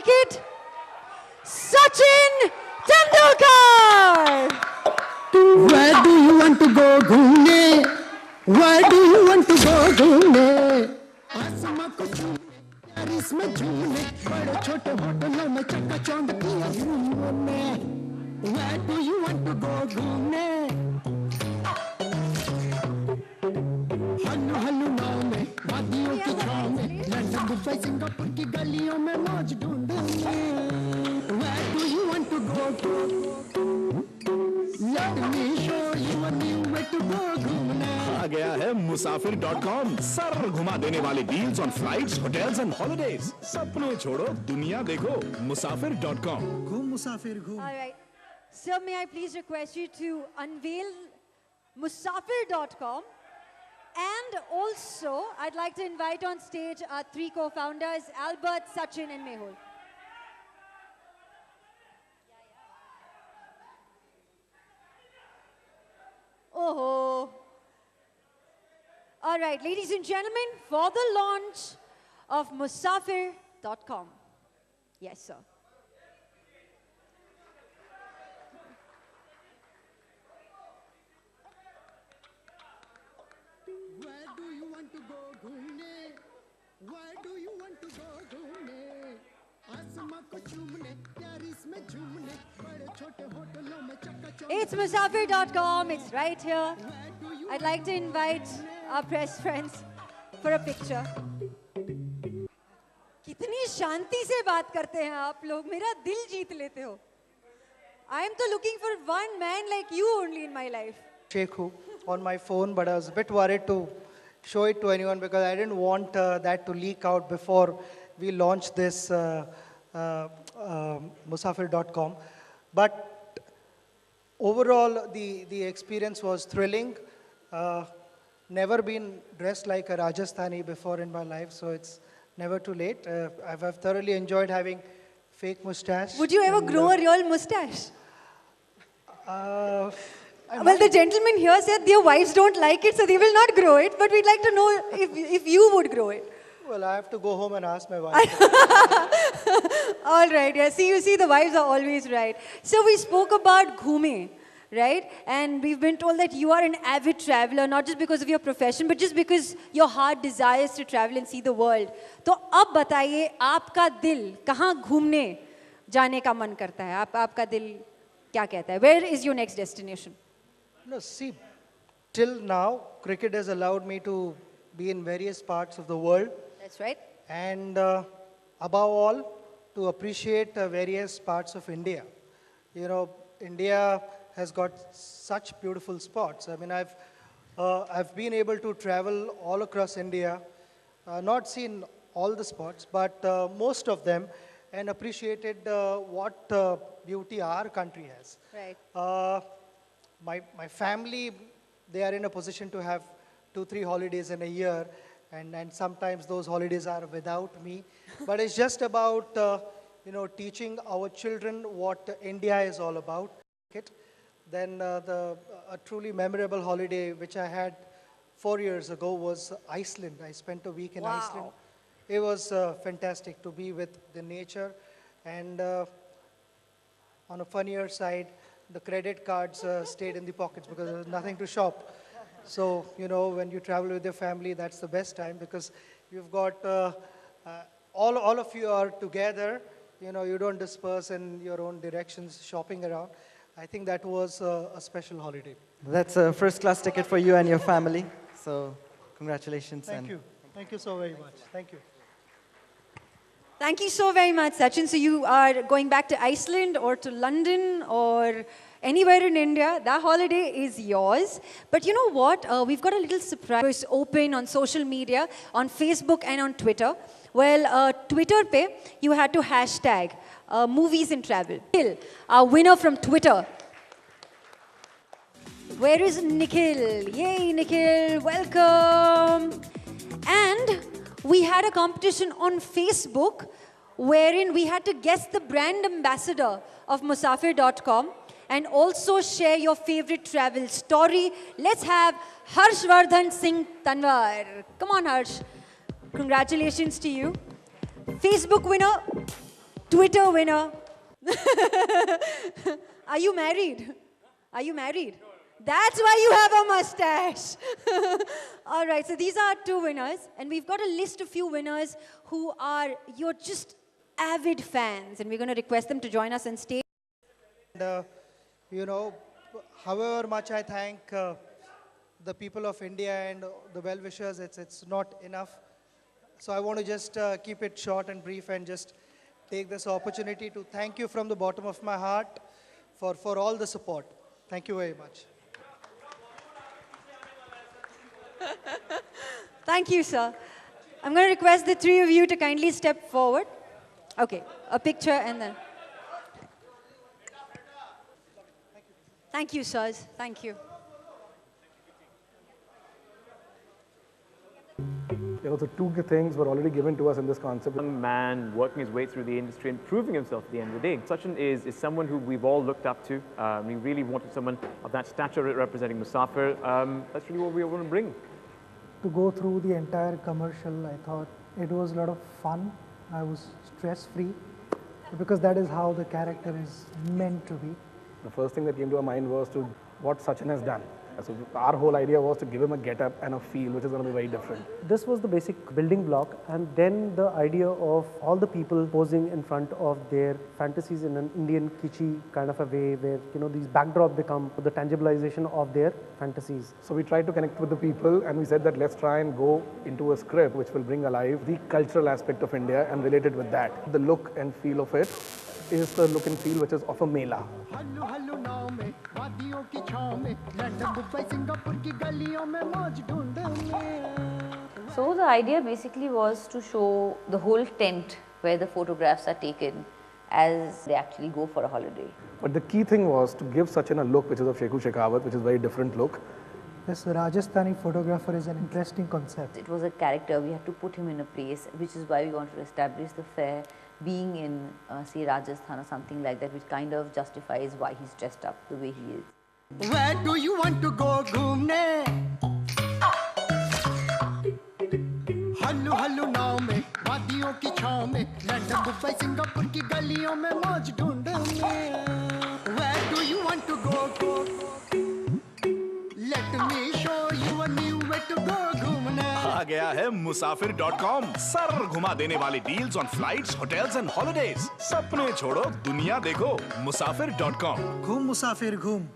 cricket, Sachin Tendulkar. Where do you want to go घूमने? Where do you want to go घूमने? आसमां को छूने, पेरिस में झूमने, बड़े छोटे होटलों में चकाचौंध किया घूमने. Where do you want to go घूमने? हल्लू हल्लू नाव में, वादियों की छाँव में, लंदन दुबई सिंगापुर की गलियों में मौज ढूंढने. Where do you want to go Let me show you a new way to go घूमने. आ गया है मुसाफिर.com. सर घुमा देने वाले deals on flights, hotels and holidays. सपने छोड़ो, दुनिया देखो. मुसाफिर.com. घूम मुसाफिर घूम. All right. Sir, may I please request you to unveil Musafir.com? And also, I'd like to invite on stage our three co-founders, Albert, Sachin, and Mehul. Oh. All right, ladies and gentlemen, for the launch of Musafir.com. Yes, sir. Where do you want to go घूमने? Where do you want to go घूमने? आसमां को चूमने, Paris में झूमने, बड़े छोटे होटलों में चकाचौंध. It's Musafir.com. It's right here. I'd like to invite our press friends for a picture. कितनी शांति से बात करते हैं आप लोग, मेरा दिल जीत लेते हो. I am तो looking for one man like you only in my life. Shekhu on my phone, but I was a bit worried to show it to anyone because I didn't want that to leak out before we launched this Musafir.com. But overall, the experience was thrilling. Never been dressed like a Rajasthani before in my life, so it's never too late. I've thoroughly enjoyed having fake mustache. Would you ever grow a real mustache? I Well, the gentleman here said their wives don't like it, so they will not grow it. But we'd like to know if you would grow it. Well, I have to go home and ask my wife. All right, yeah. See, you see, the wives are always right. So we spoke about ghume, right? And we've been told that you are an avid traveler, not just because of your profession, but just because your heart desires to travel and see the world. तो अब बताइए, आपका दिल कहाँ घूमने जाने का मन करता है? आपका दिल क्या कहता है? Where is your next destination? No, see, till now, cricket has allowed me to be in various parts of the world. That's right. And above all, to appreciate various parts of India. You know, India has got such beautiful spots. I mean, I've been able to travel all across India, not seen all the spots, but most of them, and appreciated what beauty our country has. Right. My family, they are in a position to have 2-3 holidays in a year, and sometimes those holidays are without me. But it's just about teaching our children what India is all about. Then a truly memorable holiday which I had 4 years ago was Iceland. I spent a week in Wow. Iceland. It was fantastic to be with the nature, and on a funnier side, the credit cards stayed in the pockets because there was nothing to shop. So, when you travel with your family, that's the best time because you've got all of you are together. You don't disperse in your own directions shopping around. I think that was a special holiday. That's a first-class ticket for you and your family. So, congratulations. Thank you. Thank you so very much. Thank you. Thank you so very much, Sachin. So you are going back to Iceland or to London or anywhere in India. That holiday is yours. But you know what? We've got a little surprise open on social media, on Facebook and on Twitter. Well, Twitter pe, you had to hashtag movies and travel. Our winner from Twitter. Where is Nikhil? Yay, Nikhil. Welcome. And we had a competition on Facebook wherein we had to guess the brand ambassador of Musafir.com and also share your favorite travel story. Let's have Harshvardhan Singh Tanwar. Come on, Harsh. Congratulations to you. Facebook winner, Twitter winner. Are you married? Are you married? That's why you have a mustache. All right, so these are 2 winners, and we've got a list of few winners who are you're just avid fans, and we're going to request them to join us on stage. And, you know, however much I thank the people of India and the well-wishers, it's not enough. So I want to just keep it short and brief and just take this opportunity to thank you from the bottom of my heart for all the support. Thank you very much. Thank you, sir. I'm going to request the 3 of you to kindly step forward. Okay, a picture and then. Thank you, sirs. Thank you. You know, the 2 things were already given to us in this concept. Young man working his way through the industry and proving himself at the end of the day. Sachin is someone who we've all looked up to. We really wanted someone of that stature representing Musafir. That's really what we want to bring. To go through the entire commercial, I thought it was a lot of fun. I was stress-free because that is how the character is meant to be. The first thing that came to our mind was to what Sachin has done. So our whole idea was to give him a get-up and a feel which is going to be very different. This was the basic building block, and then the idea of all the people posing in front of their fantasies in an Indian kitschy kind of a way where, you know, these backdrop become the tangibilization of their fantasies. So we tried to connect with the people and we said that let's try and go into a script which will bring alive the cultural aspect of India and relate it with that. The look and feel of it is the look and feel which is of a mela. So the idea basically was to show the whole tent where the photographs are taken as they actually go for a holiday. But the key thing was to give Sachin a look which is of Sheku Shekhawat, which is a very different look. This Rajasthani photographer is an interesting concept. It was a character, we had to put him in a place, which is why we wanted to establish the fair being in, say, Rajasthan or something like that, which kind of justifies why he's dressed up the way he is. Where do you want to go घूमने? हल्लू हल्लू नाव में, वादियों की छाँव में, London Dubai Singapore की गलियों में मौज ढूंढने. Where do you want to go? Let me show you a new way to go घूमने. आ गया है मुसाफिर.com, सर घुमा देने वाली deals on flights, hotels and holidays. सपने छोड़ो, दुनिया देखो. मुसाफिर.com. घूम मुसाफिर घूम.